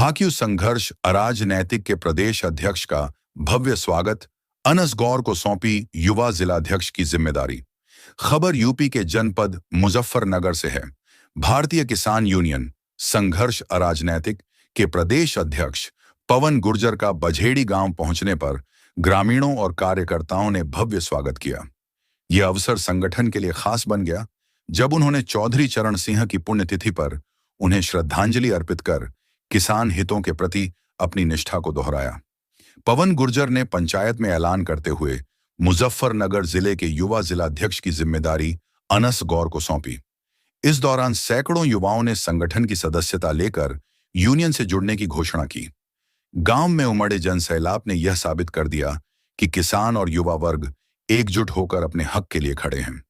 भाकियू संघर्ष अराजनैतिक के प्रदेश अध्यक्ष का भव्य स्वागत, अनस गौर को सौंपी युवा जिलाध्यक्ष की जिम्मेदारी। खबर यूपी के जनपद मुजफ्फरनगर से है। भारतीय किसान यूनियन संघर्ष अराजनैतिक के प्रदेश अध्यक्ष पवन गुर्जर का बझेड़ी गांव पहुंचने पर ग्रामीणों और कार्यकर्ताओं ने भव्य स्वागत किया। यह अवसर संगठन के लिए खास बन गया जब उन्होंने चौधरी चरण सिंह की पुण्यतिथि पर उन्हें श्रद्धांजलि अर्पित कर किसान हितों के प्रति अपनी निष्ठा को दोहराया। पवन गुर्जर ने पंचायत में ऐलान करते हुए मुजफ्फरनगर जिले के युवा जिलाध्यक्ष की जिम्मेदारी अनस गौर को सौंपी। इस दौरान सैकड़ों युवाओं ने संगठन की सदस्यता लेकर यूनियन से जुड़ने की घोषणा की। गांव में उमड़े जनसैलाब ने यह साबित कर दिया कि किसान और युवा वर्ग एकजुट होकर अपने हक के लिए खड़े हैं।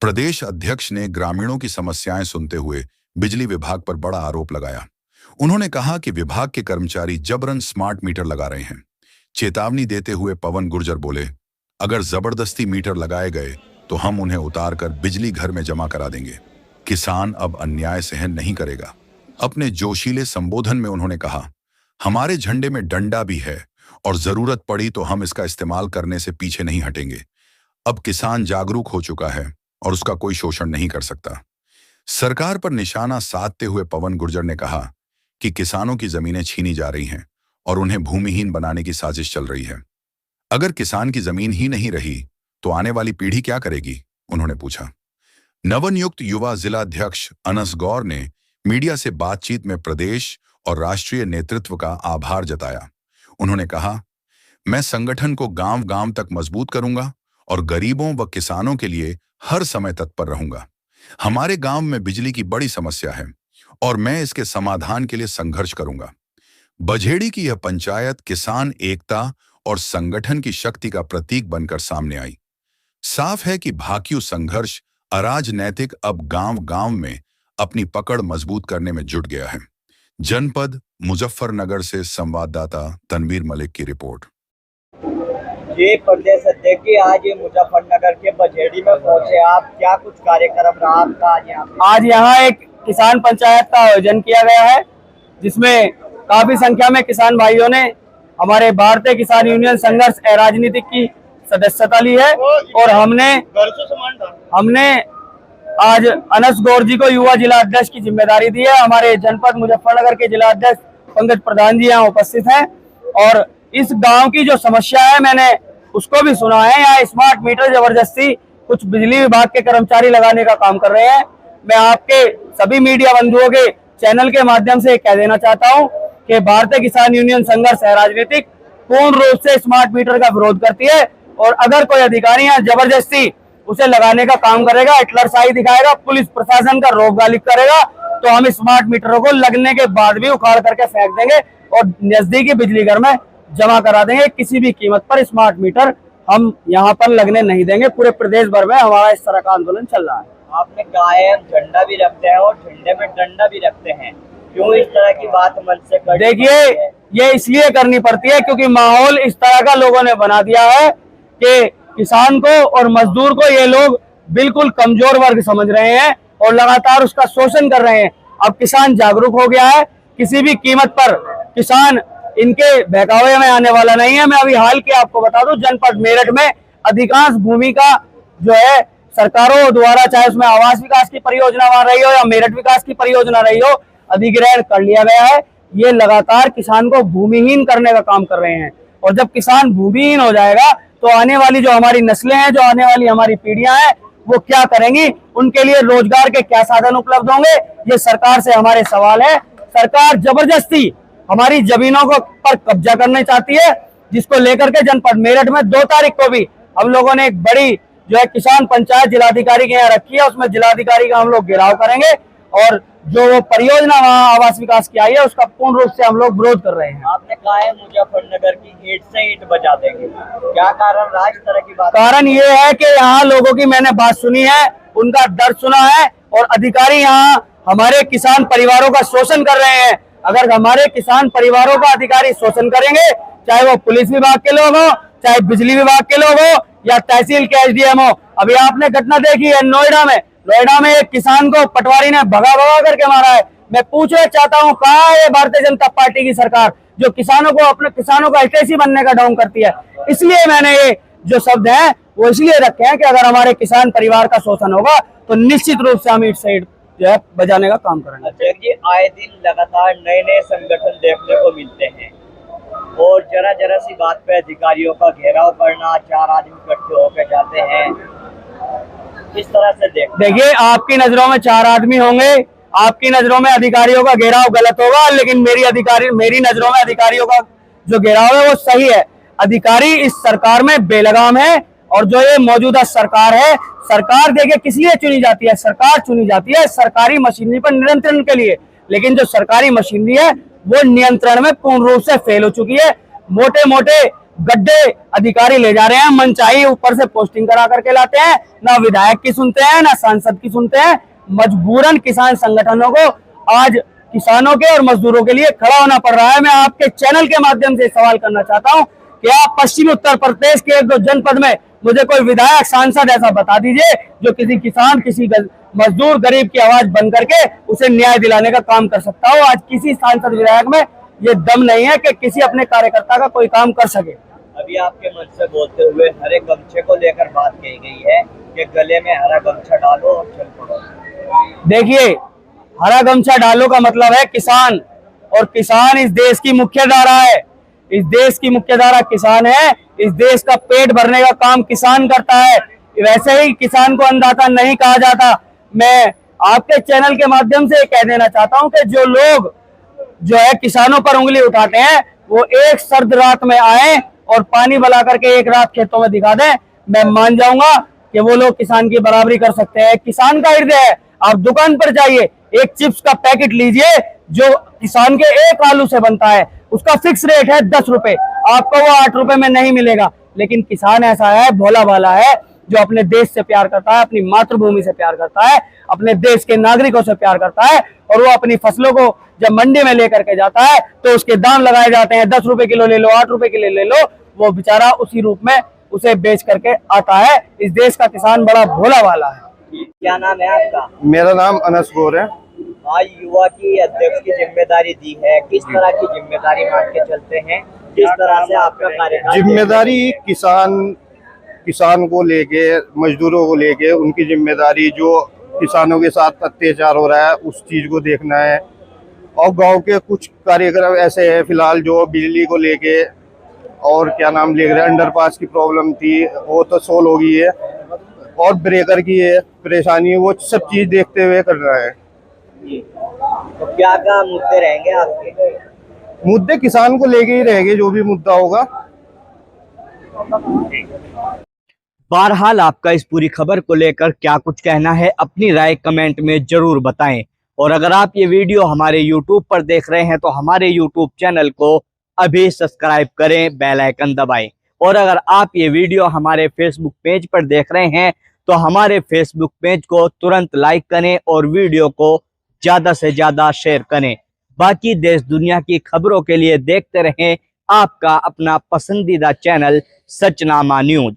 प्रदेश अध्यक्ष ने ग्रामीणों की समस्याएं सुनते हुए बिजली विभाग पर बड़ा आरोप लगाया। उन्होंने कहा कि विभाग के कर्मचारी जबरन स्मार्ट मीटर लगा रहे हैं। चेतावनी देते हुए पवन गुर्जर बोले, अगर जबरदस्ती मीटर लगाए गए तो हम उन्हें उतारकर बिजली घर में जमा करा देंगे। किसान अब अन्याय सहन नहीं करेगा। अपने जोशीले संबोधन में उन्होंने कहा, हमारे झंडे में डंडा भी है और जरूरत पड़ी तो हम इसका इस्तेमाल करने से पीछे नहीं हटेंगे। अब किसान जागरूक हो चुका है और उसका कोई शोषण नहीं कर सकता। सरकार पर निशाना साधते हुए पवन गुर्जर ने कहा कि किसानों की जमीनें छीनी जा रही हैं और उन्हें भूमिहीन बनाने की साजिश चल रही है। अगर किसान की जमीन ही नहीं रही तो आने वाली पीढ़ी क्या करेगी, उन्होंने पूछा। नवनियुक्त युवा जिलाध्यक्ष अनस गौर ने मीडिया से बातचीत में प्रदेश और राष्ट्रीय नेतृत्व का आभार जताया। उन्होंने कहा, मैं संगठन को गांव-गांव तक मजबूत करूंगा और गरीबों व किसानों के लिए हर समय तत्पर रहूंगा। हमारे गांव में बिजली की बड़ी समस्या है और मैं इसके समाधान के लिए संघर्ष करूंगा। बझेड़ी की यह पंचायत किसान एकता और संगठन की शक्ति का प्रतीक बनकर सामने आई। साफ है कि भाकियू संघर्ष अराजनैतिक अब गांव-गांव में अपनी पकड़ मजबूत करने में जुट गया है। जनपद मुजफ्फरनगर से संवाददाता तनवीर मलिक की रिपोर्ट। ये प्रदेश अध्यक्ष आज मुजफ्फरनगर के बझेड़ी में पहुंचे, आप क्या कुछ कार्यक्रम रहा आपका आज यहाँ एक किसान पंचायत का आयोजन किया गया है, जिसमें काफी संख्या में किसान भाइयों ने हमारे भारतीय किसान यूनियन संघर्ष राजनीतिक की सदस्यता ली है और हमने आज अनस गौर जी को युवा जिला अध्यक्ष की जिम्मेदारी दी है। हमारे जनपद मुजफ्फरनगर के जिला अध्यक्ष पंकज प्रधान जी यहाँ उपस्थित हैं और इस गांव की जो समस्या है मैंने उसको भी सुना है। यहाँ स्मार्ट मीटर जबरदस्ती कुछ बिजली विभाग के कर्मचारी लगाने का काम कर रहे हैं। मैं आपके सभी मीडिया बंधुओं के चैनल के माध्यम से कह देना चाहता हूं कि भारतीय किसान यूनियन संघर्ष राजनीतिक पूर्ण रूप से स्मार्ट मीटर का विरोध करती है और अगर कोई अधिकारी यहाँ जबरदस्ती उसे लगाने का काम करेगा, हिटलरशाही दिखाएगा, पुलिस प्रशासन का रौब गालिब करेगा, तो हम स्मार्ट मीटरों को लगने के बाद भी उखाड़ करके फेंक देंगे और नजदीकी बिजली घर में जमा करा देंगे। किसी भी कीमत पर स्मार्ट मीटर हम यहाँ पर लगने नहीं देंगे। पूरे प्रदेश भर में हमारा इस तरह का आंदोलन चल रहा है। आपने कहा है हम झंडा भी रखते हैं और झंडे में डंडा भी रखते हैं, क्यों इस तरह की बात मन से कर? देखिए, ये इसलिए करनी पड़ती है क्योंकि माहौल इस तरह का लोगों ने बना दिया है कि किसान को और मजदूर को ये लोग बिल्कुल कमजोर वर्ग समझ रहे हैं और लगातार उसका शोषण कर रहे हैं। अब किसान जागरूक हो गया है, किसी भी कीमत पर किसान इनके बहकावे में आने वाला नहीं है। मैं अभी हाल के आपको बता दूं, जनपद मेरठ में अधिकांश भूमि का जो है सरकारों द्वारा, चाहे उसमें आवास विकास की परियोजना वहां रही हो या मेरठ विकास की परियोजना रही हो, अधिग्रहण कर लिया गया है। ये लगातार किसान को भूमिहीन करने का काम कर रहे हैं और जब किसान भूमिहीन हो जाएगा तो आने वाली जो हमारी नस्लें हैं, जो आने वाली हमारी पीढ़ियां हैं, वो क्या करेंगी? उनके लिए रोजगार के क्या साधन उपलब्ध होंगे? ये सरकार से हमारे सवाल है। सरकार जबरदस्ती हमारी जमीनों को पर कब्जा करना चाहती है, जिसको लेकर के जनपद मेरठ में 2 तारीख को भी हम लोगों ने एक बड़ी जो है किसान पंचायत जिलाधिकारी के यहाँ रखी है। उसमें जिलाधिकारी का हम लोग घेराव करेंगे और जो वो परियोजना वहाँ आवास विकास की आई है उसका पूर्ण रूप से हम लोग विरोध कर रहे हैं। आपने कहा है मुजफ्फरनगर की ईंट से ईंट बजा देंगे, क्या कारण रहा इस तरह की बात? कारण ये है कि यहाँ लोगों की मैंने बात सुनी है, उनका दर्द सुना है और अधिकारी यहाँ हमारे किसान परिवारों का शोषण कर रहे हैं। अगर हमारे किसान परिवारों का अधिकारी शोषण करेंगे, चाहे वो पुलिस विभाग के लोग हो, चाहे बिजली विभाग के लोग हो या तहसील के एसडीएम हो। अभी आपने घटना देखी है नोएडा में एक किसान को पटवारी ने भगा करके मारा है। मैं पूछना चाहता हूँ, कहाँ है भारतीय जनता पार्टी की सरकार जो किसानों को, अपने किसानों का हितैषी बनने का ढोंग करती है। इसलिए मैंने ये जो शब्द हैं वो इसलिए रखे हैं कि अगर हमारे किसान परिवार का शोषण होगा तो निश्चित रूप से हम इस साइड जो है बजाने का काम करेंगे। अध्यक्ष जी, आए दिन लगातार नए नए संगठन देखने को मिलते हैं और जरा जरा सी बात पे अधिकारियों का घेराव करना, 4 आदमी इकट्ठे होकर जाते हैं, किस तरह से देखिए, आपकी नजरों में 4 आदमी होंगे, आपकी नजरों में अधिकारियों का घेराव गलत होगा, लेकिन मेरी नजरों में अधिकारियों का जो घेराव है वो सही है। अधिकारी इस सरकार में बेलगाम है और जो ये मौजूदा सरकार है, सरकार देखिए किस लिए चुनी जाती है, सरकार चुनी जाती है सरकारी मशीनरी पर नियंत्रण के लिए, लेकिन जो सरकारी मशीनरी है वो नियंत्रण में पूर्ण रूप से फेल हो चुकी है। मोटे मोटे गड्ढे अधिकारी ले जा रहे हैं, मनचाही ऊपर से पोस्टिंग करा करके लाते हैं, ना विधायक की सुनते हैं ना सांसद की सुनते हैं। मजबूरन किसान संगठनों को आज किसानों के और मजदूरों के लिए खड़ा होना पड़ रहा है। मैं आपके चैनल के माध्यम से सवाल करना चाहता हूं कि आप पश्चिमी उत्तर प्रदेश के एक दो जनपद में मुझे कोई विधायक सांसद ऐसा बता दीजिए जो किसी किसान, किसी मजदूर, गरीब की आवाज बन करके उसे न्याय दिलाने का काम कर सकता हो। आज किसी सांसद विधायक में ये दम नहीं है कि किसी अपने कार्यकर्ता का कोई काम कर सके। अभी आपके मन से बोलते हुए हरे गमछे को लेकर बात कही गई है कि गले में हरा गमछा डालो और चल पड़ो। देखिए, हरा गमछा डालो का मतलब है किसान, और किसान इस देश की मुख्य धारा है। इस देश की मुख्य धारा किसान है। इस देश का पेट भरने का काम किसान करता है। वैसे ही किसान को अन्नदाता नहीं कहा जाता। मैं आपके चैनल के माध्यम से कह देना चाहता हूं कि जो लोग जो है किसानों पर उंगली उठाते हैं वो एक सर्द रात में आए और पानी बला करके एक रात खेतों में दिखा दें, मैं मान जाऊंगा कि वो लोग किसान की बराबरी कर सकते हैं। किसान का हृदय है। आप दुकान पर जाइए, एक चिप्स का पैकेट लीजिए जो किसान के एक आलू से बनता है, उसका फिक्स रेट है 10 रुपए, आपको वो 8 रुपए में नहीं मिलेगा। लेकिन किसान ऐसा है, भोला भाला है, जो अपने देश से प्यार करता है, अपनी मातृभूमि से प्यार करता है, अपने देश के नागरिकों से प्यार करता है, और वो अपनी फसलों को जब मंडी में लेकर के जाता है तो उसके दाम लगाए जाते हैं, 10 रुपए किलो ले लो, 8 रुपए किलो ले लो, वो बेचारा उसी रूप में उसे बेच करके आता है। इस देश का किसान बड़ा भोला वाला है। क्या नाम है आपका? मेरा नाम अनस गौर है। आज युवा की अध्यक्ष की जिम्मेदारी दी है, किस तरह की जिम्मेदारी मान के चलते हैं, किस तरह से आपका कार्यकाल? जिम्मेदारी किसान को लेके, मजदूरों को लेके, उनकी जिम्मेदारी जो किसानों के साथ अत्याचार हो रहा है उस चीज को देखना है। और गांव के कुछ कार्यक्रम ऐसे हैं फिलहाल जो बिजली को लेके और क्या नाम ले रहे, अंडरपास की प्रॉब्लम थी वो तो सोल्व हो गई है, और ब्रेकर की है परेशानी, वो सब चीज देखते हुए कर रहा है। तो क्या क्या मुद्दे रहेंगे आपके? मुद्दे किसान को लेके ही रहेंगे, जो भी मुद्दा होगा। बहरहाल आपका इस पूरी खबर को लेकर क्या कुछ कहना है, अपनी राय कमेंट में जरूर बताएं। और अगर आप ये वीडियो हमारे YouTube पर देख रहे हैं तो हमारे YouTube चैनल को अभी सब्सक्राइब करें, बेल आइकन दबाएं। और अगर आप ये वीडियो हमारे Facebook पेज पर देख रहे हैं तो हमारे Facebook पेज को तुरंत लाइक करें और वीडियो को ज्यादा से ज्यादा शेयर करें। बाकी देश दुनिया की खबरों के लिए देखते रहें आपका अपना पसंदीदा चैनल सचनामा न्यूज।